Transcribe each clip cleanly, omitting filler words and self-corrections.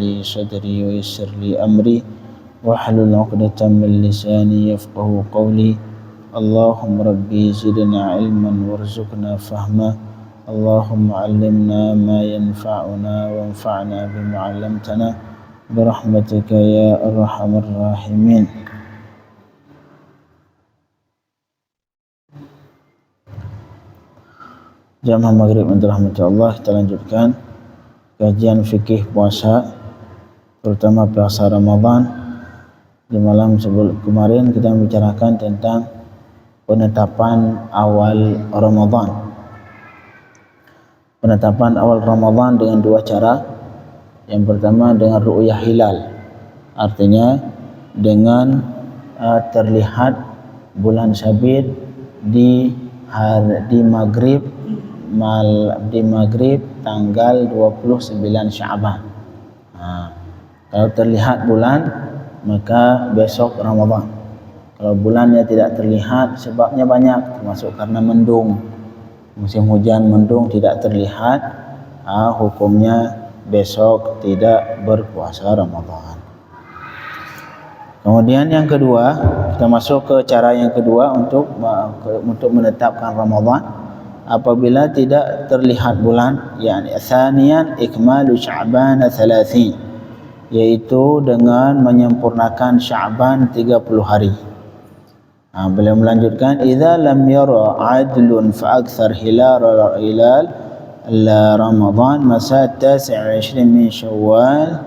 لي صدري ويسر لي أمري واحلل عقدة من لساني يفقه قولي. اللهم ربي زدنا علما وارزقنا فهما. اللهم علمنا ما ينفعنا وانفعنا بما علمتنا برحمتك يا أرحم الراحمين. Jamaah maghrib yang dirahmati Allah, kita lanjutkan kajian fikih puasa, terutama puasa Ramadan. Di malam sebelum kemarin kita membicarakan tentang penetapan awal Ramadan. Penetapan awal Ramadan dengan dua cara. Yang pertama dengan ru'yah hilal, artinya dengan terlihat bulan sabit di maghrib tanggal 29 Sya'ban. Kalau terlihat bulan maka besok Ramadan. Kalau bulannya tidak terlihat, sebabnya banyak, termasuk karena mendung, musim hujan mendung tidak terlihat, hukumnya besok tidak berpuasa Ramadan. Kemudian yang kedua, kita masuk ke cara yang kedua untuk menetapkan Ramadan. Apabila tidak terlihat bulan, yakni tsaniyan ikmalu Sya'ban 30, yaitu dengan menyempurnakan Sya'ban 30 hari. Beliau melanjutkan, idza lam yara 'adlun fa akthar hilal Ramadan masa 29 min Syawal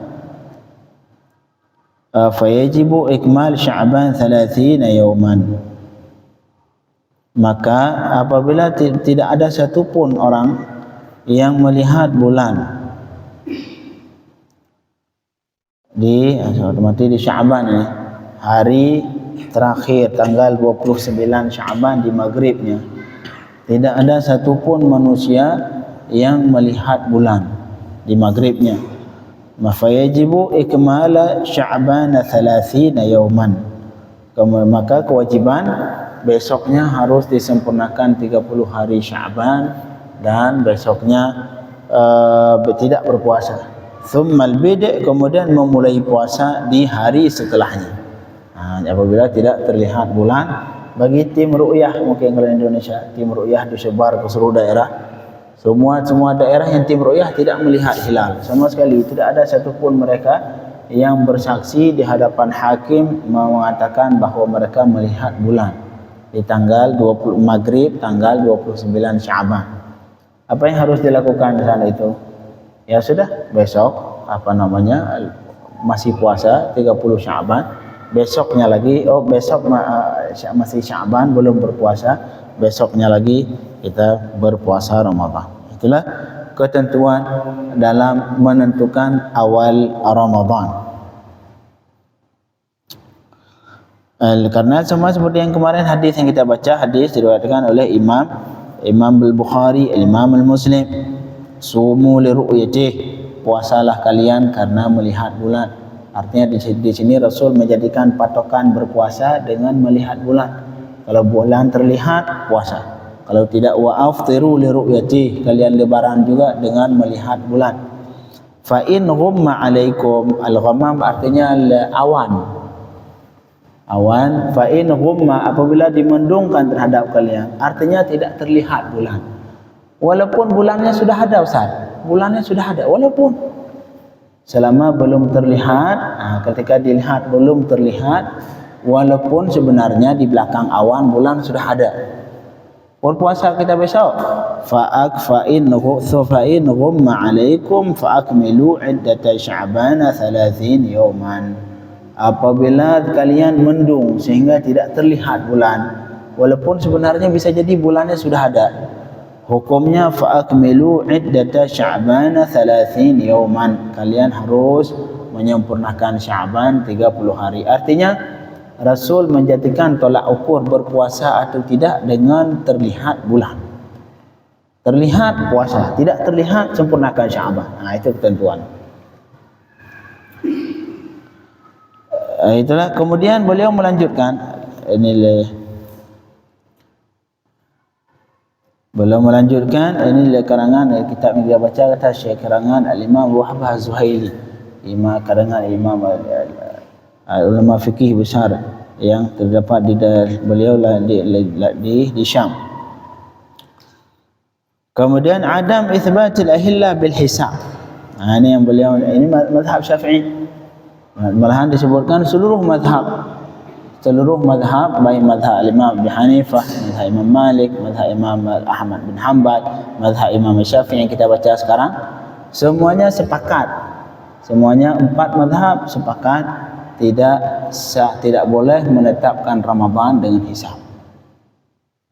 fayajibu ikmal Sya'ban 30 yawman. Maka apabila tidak ada satupun orang yang melihat bulan di Sya'ban ini, hari terakhir tanggal 29 Sya'ban di maghribnya, tidak ada satupun manusia yang melihat bulan di maghribnya, maka yajibu ikmala Sya'ban 30 yawman. Maka kewajiban besoknya harus disempurnakan 30 hari Sya'ban dan besoknya tidak berpuasa. Tsummal bid', kemudian memulai puasa di hari setelahnya. Apabila tidak terlihat bulan, bagi tim ru'yah, mungkin kalau Indonesia tim ru'yah disebar ke seluruh daerah. Semua daerah yang tim ru'yah tidak melihat hilal sama sekali, tidak ada satupun mereka yang bersaksi di hadapan hakim mengatakan bahawa mereka melihat bulan di tanggal 20 maghrib tanggal 29 Sya'ban. Apa yang harus dilakukan di sana itu? Ya sudah, besok masih puasa 30 Sya'ban, besoknya lagi masih Sya'ban belum berpuasa, besoknya lagi kita berpuasa Ramadan. Itulah ketentuan dalam menentukan awal Ramadan. Karena semua seperti yang kemarin hadis yang kita baca, hadis diriwayatkan oleh Imam Al-Bukhari, Imam Al-Muslim, sumu li ru'yatih, puasalah kalian karena melihat bulan. Artinya di sini Rasul menjadikan patokan berpuasa dengan melihat bulan. Kalau bulan terlihat, puasa. Kalau tidak, wa aftiru li ru'yatih, kalian lebaran juga dengan melihat bulan. Fa in ghumma alaikum, al-ghamam artinya awan, fa in ghumma, apabila dimendungkan terhadap kalian, artinya tidak terlihat bulan. Walaupun bulannya sudah ada, Ustaz. Bulannya sudah ada, walaupun selama belum terlihat, ketika dilihat belum terlihat, walaupun sebenarnya di belakang awan bulan sudah ada. Berpuasa kita besok. Fa in ghumma alaikum fa akmilu iddata Sya'ban 30 yawman. Apabila kalian mendung sehingga tidak terlihat bulan, walaupun sebenarnya bisa jadi bulannya sudah ada, hukumnya fa akmilu iddata Sya'ban 30 yawman. Kalian harus menyempurnakan Sya'ban 30 hari. Artinya Rasul menjadikan tolak ukur berpuasa atau tidak dengan terlihat bulan. Terlihat puasa, tidak terlihat sempurnakan Sya'ban. Itu ketentuan. Itulah. Kemudian beliau melanjutkan, ini karangan kitab yang dia baca, kata Syekh karangan Al-Imam Wahbah Az-Zuhaili, kalangan imam ulama fikih besar yang terdapat di beliau di Syam. Kemudian adam itsbatil ahillah bil hisab. Ini yang beliau, ini mazhab Syafi'i. Malahan disebutkan seluruh mazhab baik mazhab Imam Abu Hanifah, mazhab Imam Malik, mazhab Imam Ahmad bin Hanbal, mazhab Imam Syafi'i yang kita baca sekarang, semuanya sepakat, semuanya 4 mazhab sepakat tidak boleh menetapkan Ramadan dengan hisab.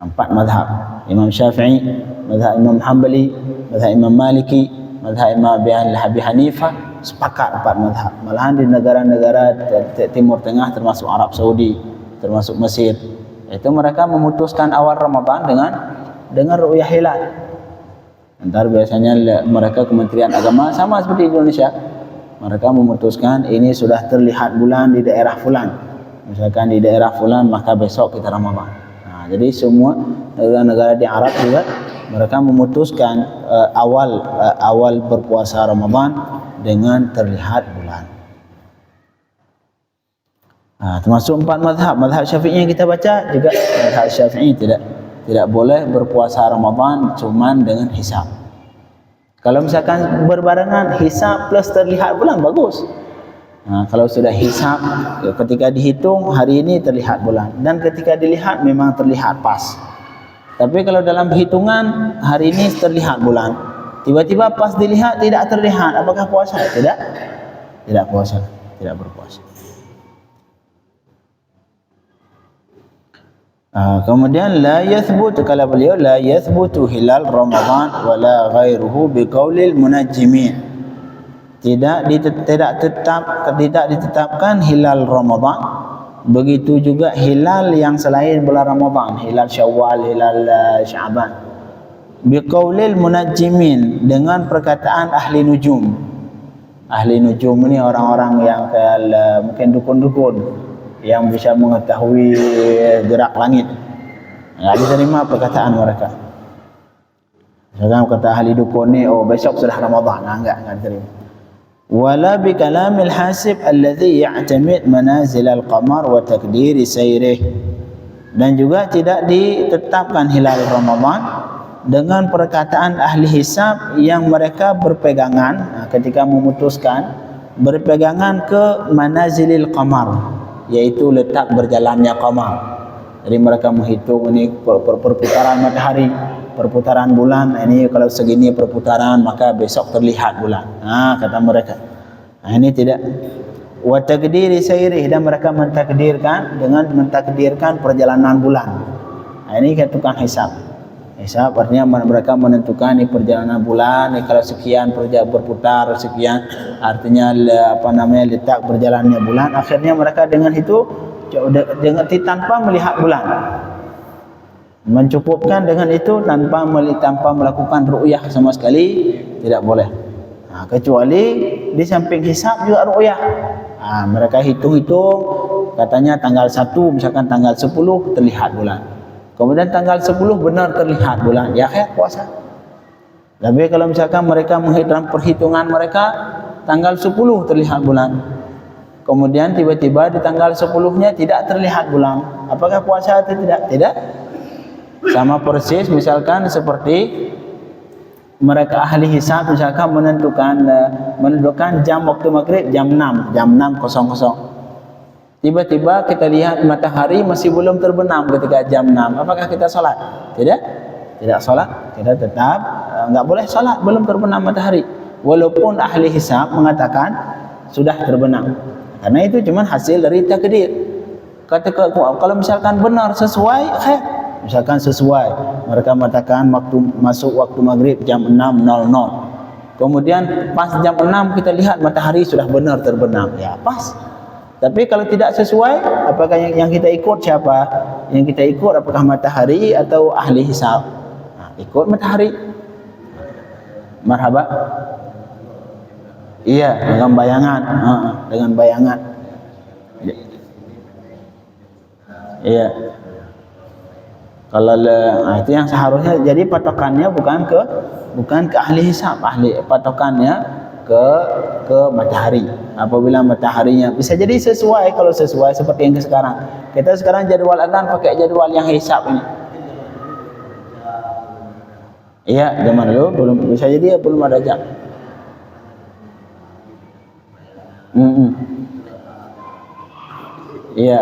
4 mazhab, Imam Syafi'i, mazhab Imam Hanbali, mazhab Imam Maliki, mazhab Imam Abi Hanifah, sepakat 4 mazhab. Malahan di negara-negara Timur Tengah termasuk Arab Saudi, termasuk Mesir, itu mereka memutuskan awal Ramadan dengan ru'yah hilal. Antar biasanya mereka Kementerian Agama sama seperti Indonesia, mereka memutuskan ini sudah terlihat bulan di daerah fulan, misalkan di daerah fulan, maka besok kita Ramadan. Nah, jadi semua negara-negara di Arab juga mereka memutuskan awal berpuasa Ramadan dengan terlihat bulan. Nah, termasuk 4 mazhab. Mazhab Syafi'i yang kita baca juga, mazhab Syafi'i tidak boleh berpuasa Ramadan cuman dengan hisab. Kalau misalkan berbarengan hisab plus terlihat bulan, bagus. Nah, kalau sudah hisab, ketika dihitung hari ini terlihat bulan, dan ketika dilihat memang terlihat pas. Tapi kalau dalam hitungan hari ini terlihat bulan, tiba-tiba pas dilihat tidak terlihat, apakah puasa? Tidak puasa, tidak berpuasa. Kemudian la yathbut, kala beliau la yathbutu hilal Ramadan wala ghairuhu biqaulil munajjimin. Tidak ditetapkan hilal Ramadan, begitu juga hilal yang selain bulan Ramadan, hilal Syawal, hilal Sya'ban. Biqaulil munajjimin, dengan perkataan ahli nujum. Ahli nujum ini orang-orang yang mungkin dukun-dukun yang bisa mengetahui gerak langit. Enggak diterima perkataan mereka. Misalkan kata ahli dukun ni, oh besok sudah Ramadan, enggak diterima. Wala bi kalamil hasib alladhi ya'tamid manazil al-qamar wa takdiri sayrih. Dan juga tidak ditetapkan hilal Ramadan dengan perkataan ahli hisab yang mereka berpegangan ketika memutuskan, berpegangan ke manazilil qamar, yaitu letak berjalannya qamar. Jadi mereka menghitung ini perputaran matahari, perputaran bulan, ini kalau segini perputaran maka besok terlihat bulan. Kata mereka. Ini tidak. Wa taqdiri sayrih, dan mereka mentakdirkan perjalanan bulan. Ini kan tukang hisab. Hisab artinya mereka menentukan ini perjalanan bulan, ini kalau sekian berputar, sekian artinya letak berjalannya bulan. Akhirnya mereka dengan itu tanpa melihat bulan, mencukupkan dengan itu tanpa melakukan ru'yah sama sekali, tidak boleh. Kecuali di samping hisab juga ru'yah. Mereka hitung-hitung, katanya tanggal 1, misalkan tanggal 10 terlihat bulan, kemudian tanggal 10 benar terlihat bulan, ya puasa. Tapi kalau misalkan mereka menghitung perhitungan mereka tanggal 10 terlihat bulan, kemudian tiba-tiba di tanggal 10-nya tidak terlihat bulan, apakah puasa atau tidak? Tidak. Sama persis misalkan seperti mereka ahli hisab misalkan menentukan jam waktu maghrib jam 6:00. Tiba-tiba kita lihat matahari masih belum terbenam ketika jam 6. Apakah kita salat? Tidak. Tidak salat. Kita tetap enggak boleh salat belum terbenam matahari, walaupun ahli hisab mengatakan sudah terbenam. Karena itu cuma hasil dari takdir. Kalau misalkan benar sesuai, misalkan sesuai, mereka mengatakan masuk waktu maghrib jam 6:00. Kemudian pas jam 6 kita lihat matahari sudah benar terbenam, ya pas. Tapi kalau tidak sesuai, apakah yang kita ikut siapa? Yang kita ikut apakah matahari atau ahli hisab? Ikut matahari. Marhaba. Iya, dengan bayangan. Dengan bayangan. Iya. Kalau itu yang seharusnya jadi patokannya bukan ke ahli hisab, patokannya ke matahari. apabila mataharinya bisa jadi sesuai. Kalau sesuai seperti yang sekarang, kita sekarang jadual adzan pakai jadual yang hisab ini. Iya, zaman dulu belum, bisa jadi belum ada jam. Iya.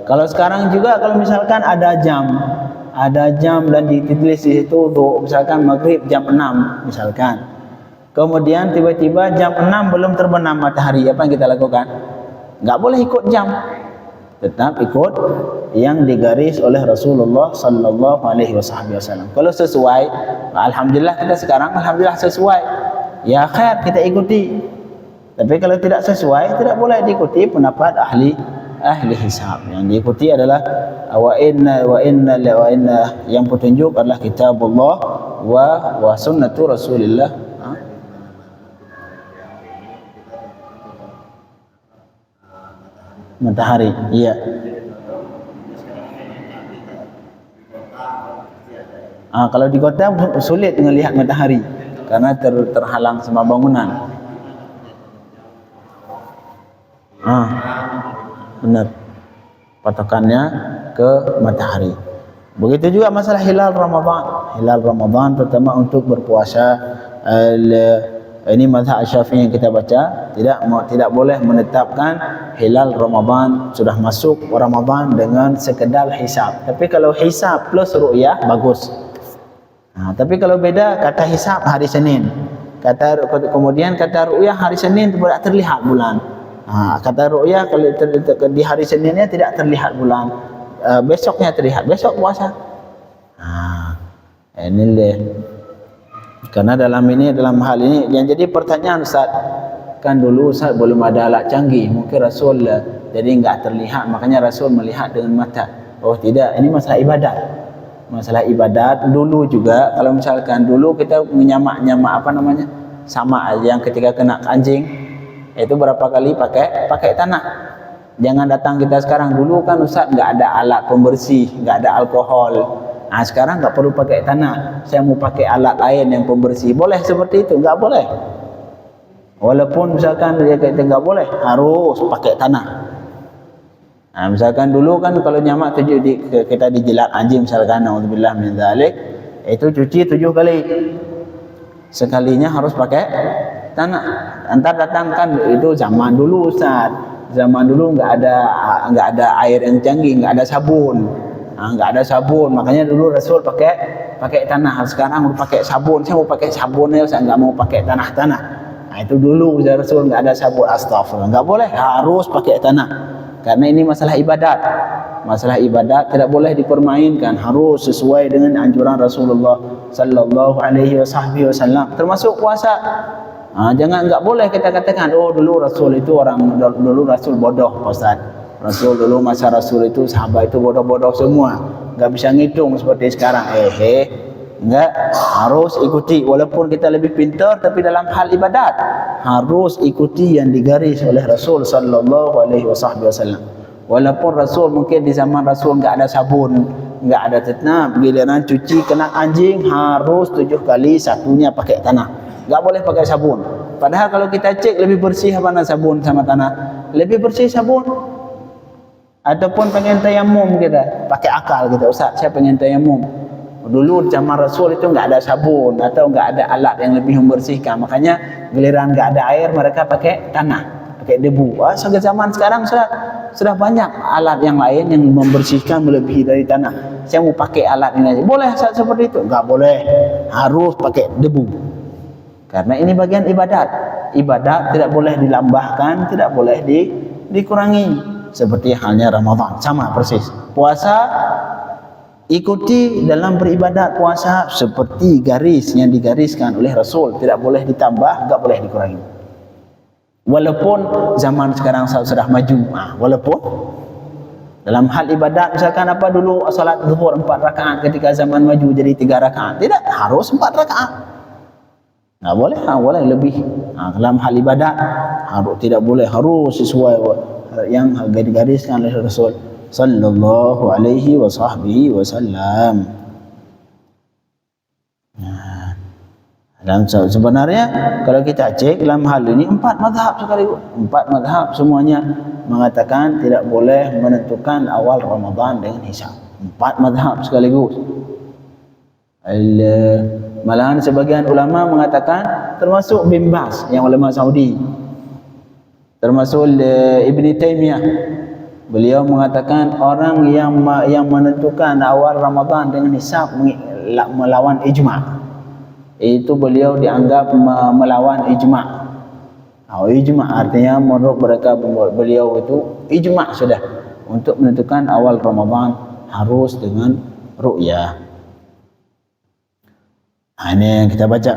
Kalau sekarang juga kalau misalkan ada jam dan ditulis di situ untuk misalkan maghrib jam 6 misalkan. Kemudian tiba-tiba jam 6 belum terbenam matahari, apa yang kita lakukan? Enggak boleh ikut jam. Tetap ikut yang digaris oleh Rasulullah sallallahu alaihi wasallam. Kalau sesuai, alhamdulillah kita sekarang alhamdulillah sesuai. Ya khair, kita ikuti. Tapi kalau tidak sesuai, tidak boleh diikuti pendapat ahli hisab. Yang diikuti adalah wa inna yang petunjuk adalah kitabullah wa sunnatu Rasulillah. Matahari, iya. Kalau di kota sulit melihat matahari karena terhalang sama bangunan. Benar, patokannya ke matahari. Begitu juga masalah hilal Ramadan pertama untuk berpuasa. Ini mazhab Syafi'i yang kita baca, tidak boleh menetapkan hilal Ramadan sudah masuk Ramadan dengan sekedar hisab. Tapi kalau hisab plus ru'yah bagus. Tapi kalau beda, kata hisab hari Senin, kemudian kata ru'yah hari Senin tidak terlihat bulan. Kata ru'yah kalau di hari Seninnya tidak terlihat bulan, besoknya terlihat, besok puasa. Ini deh. Karena dalam hal ini yang jadi pertanyaan, Ustaz, kan dulu Ustaz belum ada alat canggih, mungkin Rasul jadi enggak terlihat, makanya Rasul melihat dengan mata. Oh tidak, ini masalah ibadat. Dulu juga kalau misalkan dulu kita menyamak sama yang ketika kena anjing itu berapa kali pakai tanah. Jangan datang kita sekarang, dulu kan Ustaz enggak ada alat pembersih, enggak ada alkohol. Sekarang enggak perlu pakai tanah, saya mau pakai alat lain yang pembersih, boleh seperti itu? Enggak boleh. Walaupun misalkan dia kata enggak boleh, harus pakai tanah. Misalkan dulu kan kalau nyamak kita dijilat anjing misalkan, naudzubillah min dzalik, itu cuci 7 kali. Sekalinya harus pakai tanah. Antar datang kan itu zaman dulu Ustaz. Zaman dulu enggak ada air yang canggih, enggak ada sabun. Enggak ada sabun, makanya dulu Rasul pakai tanah. Sekarang mau pakai sabun, saya mau pakai sabunnya, saya enggak mau pakai tanah. Itu dulu Rasul enggak ada sabun, astagfirullah. Enggak boleh, harus pakai tanah. Karena ini masalah ibadat. Masalah ibadat tidak boleh dipermainkan, harus sesuai dengan anjuran Rasulullah sallallahu alaihi wasallam. Termasuk puasa. Enggak boleh kita katakan, oh dulu Rasul itu dulu Rasul bodoh, Ustaz. Rasul dulu masa Rasul itu sahabat itu bodoh-bodoh semua, enggak bisa ngitung seperti sekarang. Enggak, harus ikuti. Walaupun kita lebih pintar, tapi dalam hal ibadat harus ikuti yang digaris oleh Rasul sallallahu alaihi wasallam. Walaupun Rasul mungkin di zaman Rasul enggak ada sabun, enggak ada tetnab, giliran cuci kena anjing harus 7 kali, satunya pakai tanah, enggak boleh pakai sabun. Padahal kalau kita cek lebih bersih mana sabun sama tanah? Lebih bersih sabun. Ataupun pengen tayamum kita pakai akal kita, Ustaz saya pengen tayamum. Dulu zaman Rasul itu enggak ada sabun atau enggak ada alat yang lebih membersihkan, makanya giliran enggak ada air mereka pakai tanah, pakai debu. Zaman sekarang sudah banyak alat yang lain yang membersihkan melebihi dari tanah. Saya mau pakai alat ini aja. Boleh Ustaz seperti itu? Enggak boleh, harus pakai debu. Karena ini bagian ibadat. Ibadat tidak boleh dilambahkan, tidak boleh dikurangi. Seperti halnya Ramadan, sama persis. Puasa ikuti dalam beribadat, puasa seperti garis yang digariskan oleh Rasul, tidak boleh ditambah, enggak boleh dikurangi. Walaupun zaman sekarang sudah maju, walaupun dalam hal ibadat misalkan dulu salat zuhur 4 rakaat, ketika zaman maju jadi 3 rakaat, tidak harus 4 rakaat. Enggak boleh, boleh lebih. Dalam hal ibadat tidak boleh, harus sesuai yang digariskan oleh Rasul sallallahu alaihi wasallam. Dan sebenarnya kalau kita cek dalam hal ini 4 mazhab sekaligus. 4 mazhab semuanya mengatakan tidak boleh menentukan awal Ramadan dengan hisab. 4 mazhab sekaligus. Malahan sebagian ulama mengatakan, termasuk Bin Baz yang ulama Saudi, termasuk Ibn Taymiyah, beliau mengatakan orang yang menentukan awal Ramadan dengan hisab melawan ijma'. Itu beliau dianggap melawan ijma'. Ijma' artinya menurut mereka beliau itu ijma' sudah untuk menentukan awal Ramadan harus dengan ru'yah. Ini yang kita baca.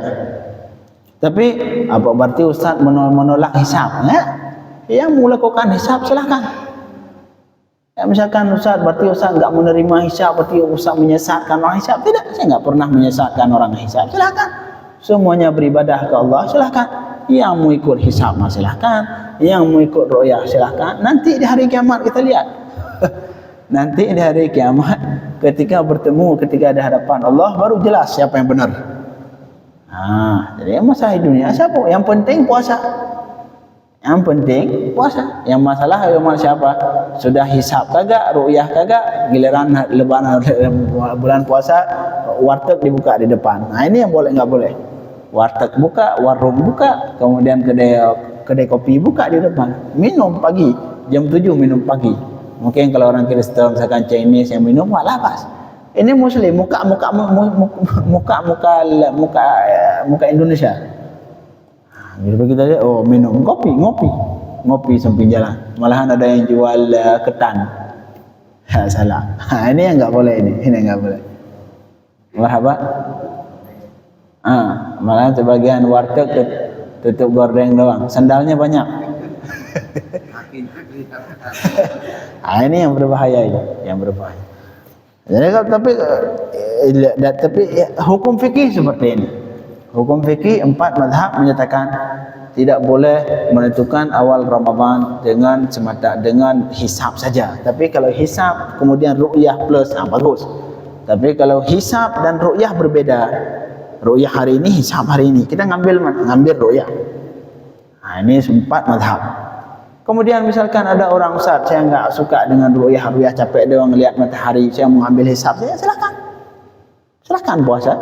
Tapi apa berarti Ustaz menolak hisab? Yang melakukan hisab silahkan. Misalkan Ustaz, berarti Ustaz enggak menerima hisab, berarti Ustaz menyesatkan orang hisab. Tidak, saya enggak pernah menyesatkan orang hisab. Silakan. Semuanya beribadah ke Allah, silakan. Yang mau ikut hisab silakan, yang mau ikut ru'yah silakan. Nanti di hari kiamat kita lihat. Nanti di hari kiamat ketika bertemu, ketika ada hadapan Allah baru jelas siapa yang benar. Jadi masalah dunia siapa? Yang penting puasa. Yang penting puasa. Yang masalah siapa? Sudah hisab kagak, ru'yah kagak, giliran lebaran bulan puasa warteg dibuka di depan. Ini yang boleh enggak boleh. Warteg buka, warung buka, kemudian kedai kopi buka di depan. Minum pagi, jam 7 minum pagi. Mungkin kalau orang Kristen misalkan Chinese yang minum malah pas. Ini Muslim muka Indonesia. Jadi kita lihat, minum ngopi samping jalan. Malahan ada yang jual ketan. Salah. Ini yang enggak boleh ini enggak boleh. Apa? Malahan sebagian warteg tutup gordeng doang, sandalnya banyak. Ini yang berbahaya itu, yang berbahaya. Jadi tapi hukum fikih seperti ini. Hukum fikih 4 mazhab menyatakan tidak boleh menentukan awal Ramadan dengan hisab saja. Tapi kalau hisab kemudian ru'yah plus bagus. Tapi kalau hisab dan ru'yah berbeda. Ru'yah hari ini, hisab hari ini. Kita ngambil ru'yah. Ini 4 mazhab. Kemudian misalkan ada orang, Ustaz, saya enggak suka dengan ru'yah capek doang ngelihat matahari, saya mau ambil hisab, saya silakan. Silakan puasa.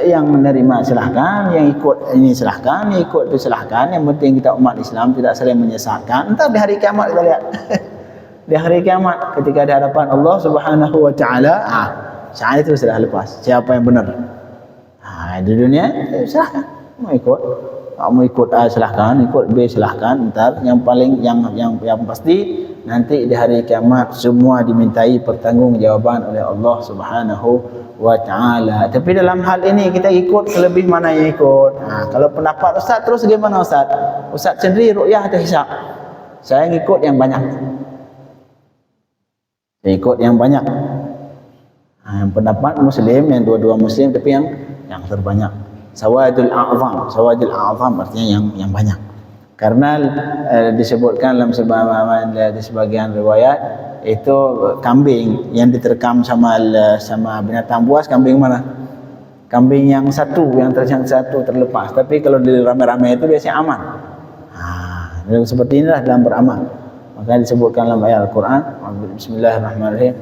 Yang menerima silahkan, yang ikut ini silahkan, yang ikut itu silahkan. Yang penting kita umat Islam tidak saling menyesatkan. Entar di hari kiamat kita lihat. Di hari kiamat ketika di hadapan Allah Subhanahu wa taala, saat itu sudah lepas siapa yang benar. Di dunia silahkan mau ikut A silahkan, ikut B silahkan. Entar yang pasti nanti di hari kiamat semua dimintai pertanggungjawaban oleh Allah Subhanahu wa ta'ala. Tapi dalam hal ini kita ikut lebih mana yang ikut. Kalau pendapat Ustaz terus bagaimana Ustaz? Ustaz sendiri ru'yah atau hisab? Saya ngikut yang banyak. Saya ikut yang banyak. Yang pendapat Muslim, yang dua-dua Muslim, tapi yang terbanyak. Sawadul a'zam artinya yang banyak. Karena disebutkan dalam sebagian riwayat itu kambing yang diterkam sama binatang buas. Kambing mana? Kambing yang satu terlepas. Tapi kalau di ramai-ramai itu biasanya aman. Seperti inilah dalam beramal. Maka disebutkan dalam ayat Al-Quran, Bismillahirrahmanirrahim,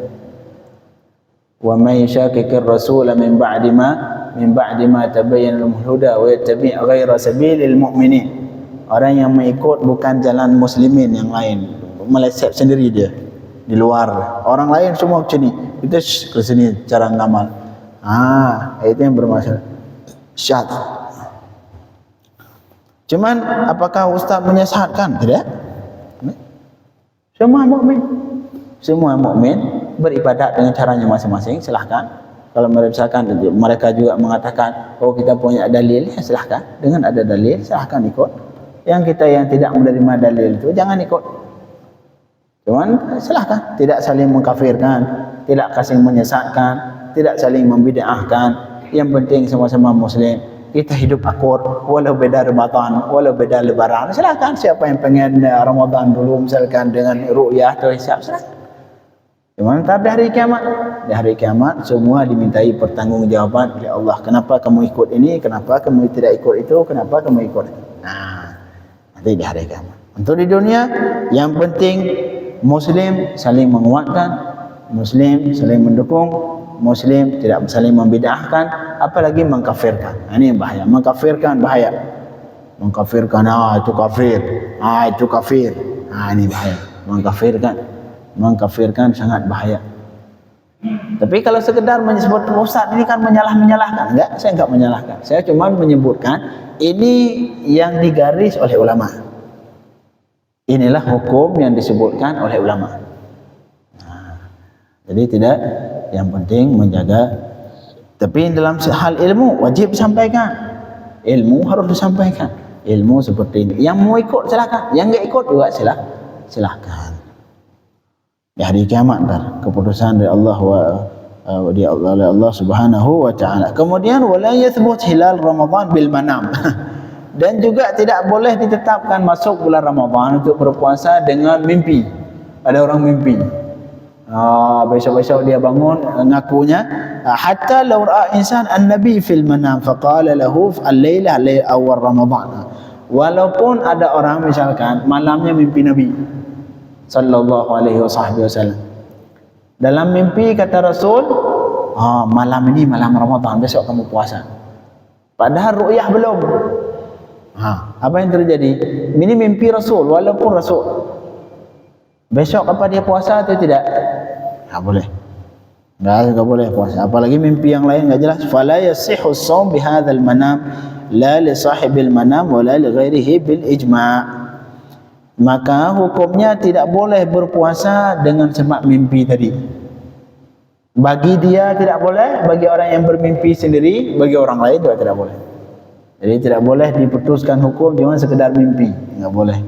wa may yushaqiqir rasula min ba'di ma tabayyana lahul huda wa yattabi' ghayra sabilil mu'minin. Orang yang mengikut bukan jalan muslimin yang lain, meleset sendiri dia di luar. Orang lain semua ke sini, kita ke sini cara ngamal. Itu yang bermasalah. Syad. Cuman apakah Ustaz menyesatkan? Tidak. Semua mukmin beribadat dengan caranya masing-masing, silahkan. Kalau mereka juga mengatakan, kita punya dalil, ya silahkan. Dengan ada dalil, silahkan ikut. Yang kita yang tidak menerima dalil itu jangan ikut. Cuman silahkan, tidak saling mengkafirkan, tidak saling menyesatkan, tidak saling membid'ahkan. Yang penting sama-sama muslim, kita hidup akur, walau beda Ramadan, walau beda lebaran. Silahkan siapa yang pengen Ramadan dulu misalkan dengan ru'yah atau hisab, silahkan. Cuma di hari kiamat, di hari kiamat semua dimintai pertanggungjawaban oleh Allah. Kenapa kamu ikut ini? Kenapa kamu tidak ikut itu? Kenapa kamu ikut itu? Nah, nanti di hari kiamat. Untuk di dunia, yang penting Muslim saling menguatkan, Muslim saling mendukung, Muslim tidak saling membid'ahkan, apalagi mengkafirkan. Nah, ini yang bahaya. Mengkafirkan bahaya. Mengkafirkan, itu kafir, itu kafir. Ini bahaya. Mengkafirkan sangat bahaya. Tapi kalau sekedar menyebut Ustaz ini kan menyalahkan. Enggak, saya enggak menyalahkan. Saya cuma menyebutkan ini yang digaris oleh ulama. Inilah hukum yang disebutkan oleh ulama. Jadi tidak, yang penting menjaga. Tapi dalam hal ilmu wajib sampaikan. Ilmu harus disampaikan. Ilmu seperti ini. Yang mau ikut silakan, yang enggak ikut juga silakan. Di hari kiamat keputusan dari Allah oleh Allah Subhanahu wa taala. Kemudian wala yathbut hilal Ramadan bil manam. Dan juga tidak boleh ditetapkan masuk bulan Ramadan untuk berpuasa dengan mimpi. Ada orang mimpi. Besok-besok dia bangun ngakunya hatta law ra'a insan an-nabi fil manam faqala lahu al-laila awal Ramadan. Walaupun ada orang misalkan malamnya mimpi Nabi sallallahu alaihi wasallam. Dalam mimpi kata Rasul, malam ini malam Ramadan, besok kamu puasa. Padahal ru'yah belum. Apa yang terjadi? Ini mimpi Rasul, walaupun Rasul. Besok apa dia puasa atau tidak? Boleh. Enggak boleh puasa. Apalagi mimpi yang lain enggak jelas. Fala yasihhu shaum bihadzal manam la li sahibil manam wala li ghairihi bil ijma'. Maka hukumnya tidak boleh berpuasa dengan sebab mimpi tadi. Bagi dia tidak boleh, bagi orang yang bermimpi sendiri, bagi orang lain juga tidak boleh. Jadi tidak boleh diputuskan hukum cuma sekedar mimpi, enggak boleh.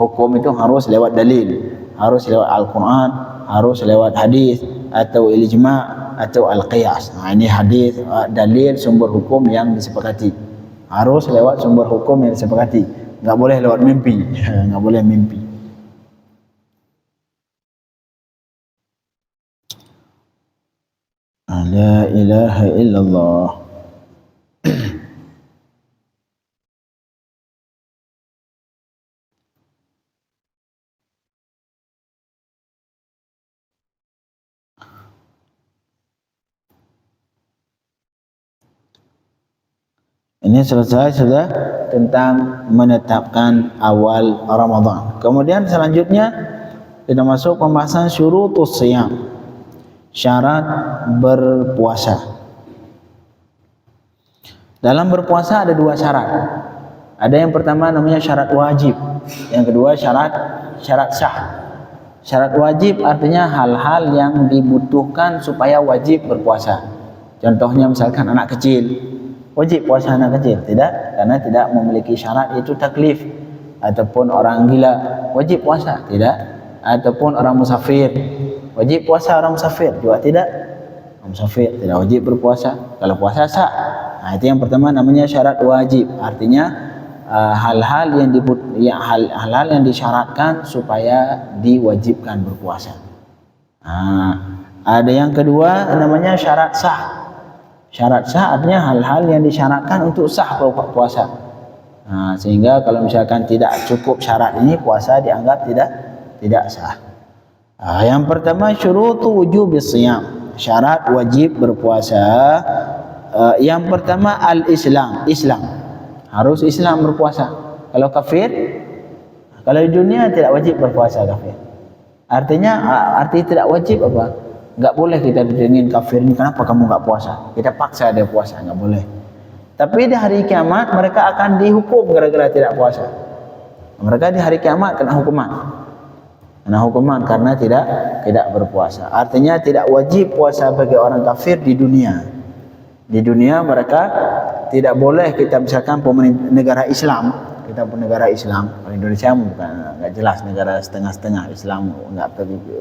Hukum itu harus lewat dalil, harus lewat Al-Quran, harus lewat hadis atau ijma' atau al-qiyas. Ini hadis, dalil, sumber hukum yang disepakati. Harus lewat sumber hukum yang disepakati. Enggak boleh lewat mimpi. Enggak boleh mimpi. La ilaha illallah. Ini selesai sudah tentang menetapkan awal Ramadan. Kemudian selanjutnya kita masuk pembahasan syurutus shiyam, syarat berpuasa. Dalam berpuasa ada dua syarat. Ada yang pertama namanya syarat wajib, yang kedua syarat sah. Syarat wajib artinya hal-hal yang dibutuhkan supaya wajib berpuasa. Contohnya misalkan anak kecil, wajib puasa anak kecil? Tidak, karena tidak memiliki syarat, itu taklif. Ataupun orang gila, wajib puasa? Tidak. Ataupun orang musafir, wajib puasa orang musafir? Juga tidak. Orang musafir tidak wajib berpuasa. Kalau puasa sah. Itu yang pertama namanya syarat wajib. Artinya hal-hal yang disyaratkan supaya diwajibkan berpuasa. Ada yang kedua namanya syarat sah. Syarat sah artinya hal-hal yang disyaratkan untuk sah puasa. Sehingga kalau misalkan tidak cukup syarat ini, puasa dianggap tidak sah. Yang pertama syurutu wujubis shiyam, syarat wajib berpuasa. Yang pertama al-Islam, Islam. Harus Islam berpuasa. Kalau kafir, kalau di dunia tidak wajib berpuasa kafir. Artinya arti tidak wajib apa? Enggak boleh kita didengin kafir ini, kenapa kamu enggak puasa? Kita paksa dia puasa, enggak boleh. Tapi di hari kiamat mereka akan dihukum gara-gara tidak puasa. Mereka di hari kiamat kena hukuman. Kena hukuman karena tidak berpuasa. Artinya tidak wajib puasa bagi orang kafir di dunia. Di dunia mereka tidak boleh, kita misalkan negara Islam, kita pun negara Islam, Indonesia bukan enggak jelas negara setengah-setengah Islam, enggak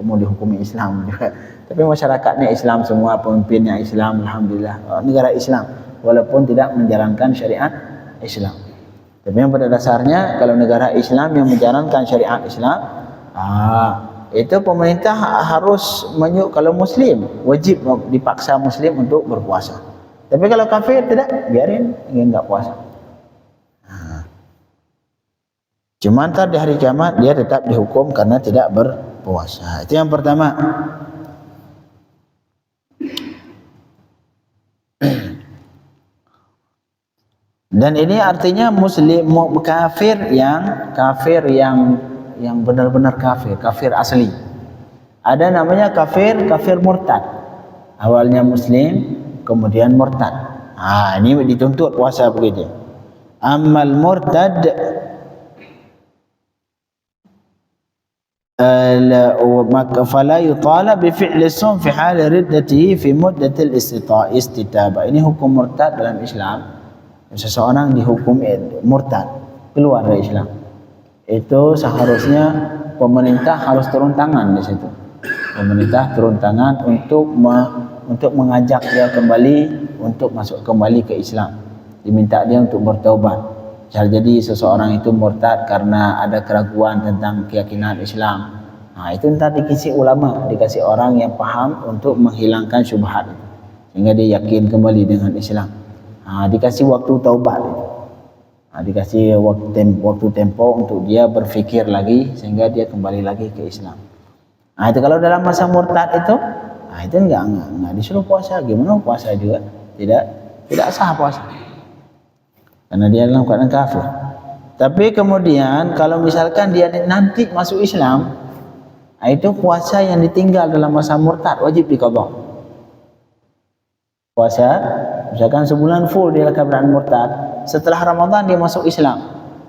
mau dihukumi Islam juga. Tapi masyarakatnya Islam semua, pemimpinnya Islam, alhamdulillah, negara Islam walaupun tidak menjalankan syariat Islam. Tapi yang pada dasarnya kalau negara Islam yang menjalankan syariat Islam, itu pemerintah harus kalau muslim wajib dipaksa muslim untuk berpuasa. Tapi kalau kafir tidak, biarin dia enggak puasa. Cuma ntar di hari kiamat dia tetap dihukum karena tidak berpuasa. Itu yang pertama. Dan ini artinya muslim kafir yang benar-benar kafir asli. Ada namanya kafir murtad. Awalnya muslim, kemudian murtad. Ini dituntut puasa begitu. Ammal murtad fala yutalab bi fi'li sum fi hal riddatihi fi muddatil istitaba. Ini hukum murtad dalam Islam. Seseorang dihukum murtad, keluar dari Islam, itu seharusnya pemerintah harus turun tangan di situ. Pemerintah turun tangan untuk mengajak dia kembali untuk masuk kembali ke Islam. Diminta dia untuk bertaubat. Jadi seseorang itu murtad karena ada keraguan tentang keyakinan Islam. Itu nanti dikasih ulama, dikasih orang yang paham untuk menghilangkan syubhat sehingga dia yakin kembali dengan Islam. Dikasih waktu taubat, dikasih waktu tempo untuk dia berfikir lagi sehingga dia kembali lagi ke Islam. Itu kalau dalam masa murtad itu enggak disuruh puasa. Gimana puasa juga tidak sah puasa karena dia dalam keadaan kafir. Tapi kemudian kalau misalkan dia nanti masuk Islam, itu puasa yang ditinggal dalam masa murtad wajib diqadha. Puasa misalkan sebulan full dia keadaan murtad, setelah Ramadan dia masuk Islam,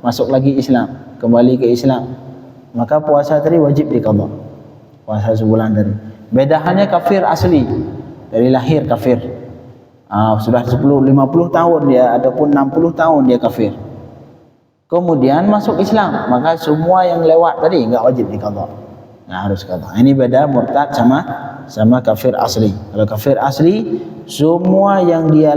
masuk lagi Islam, kembali ke Islam, maka puasa tadi wajib diqadha. Puasa sebulan tadi. Beda halnya kafir asli, dari lahir kafir. Sudah 50 tahun dia ataupun 60 tahun dia kafir. Kemudian masuk Islam, maka semua yang lewat tadi enggak wajib diqadha. Harus qadha. Ini beda murtad sama kafir asli. Kalau kafir asli, semua yang dia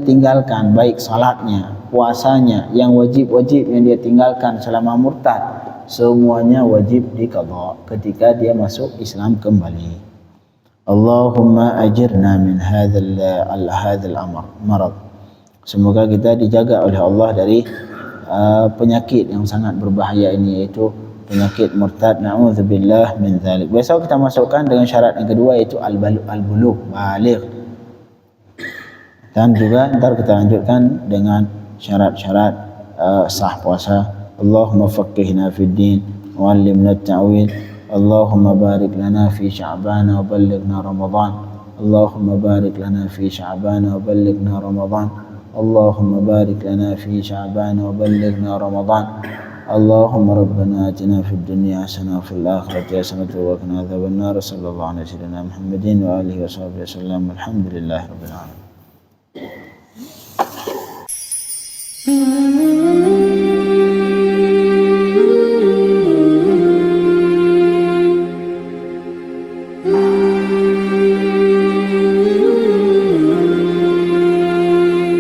tinggalkan, baik salatnya, puasanya, yang wajib yang dia tinggalkan selama murtad, semuanya wajib diqadha ketika dia masuk Islam kembali. Allahumma ajirna min hadzal marad. Semoga kita dijaga oleh Allah dari penyakit yang sangat berbahaya ini, yaitu penyakit murtad. Na'udzubillah min dzalik. Besok kita masukkan dengan syarat yang kedua, yaitu al-bulugh, baligh. Dan juga ntar kita lanjutkan dengan syarat-syarat sah puasa. Allahumma faqihna fid din wa 'allimna at-ta'wil. Allahumma barik lana fi sya'ban wa ballighna ramadan. Allahumma barik lana fi sya'ban wa ballighna ramadan. Allahumma barik lana fi sya'ban wa ballighna ramadan. Allahumma rabbana atina fid dunya hasanah wa fil akhirati hasanah wa qina adzabannar. Sallallahu alaihi wasallam Muhammadin wa alihi wasallam. Alhamdulillahirabbil alamin.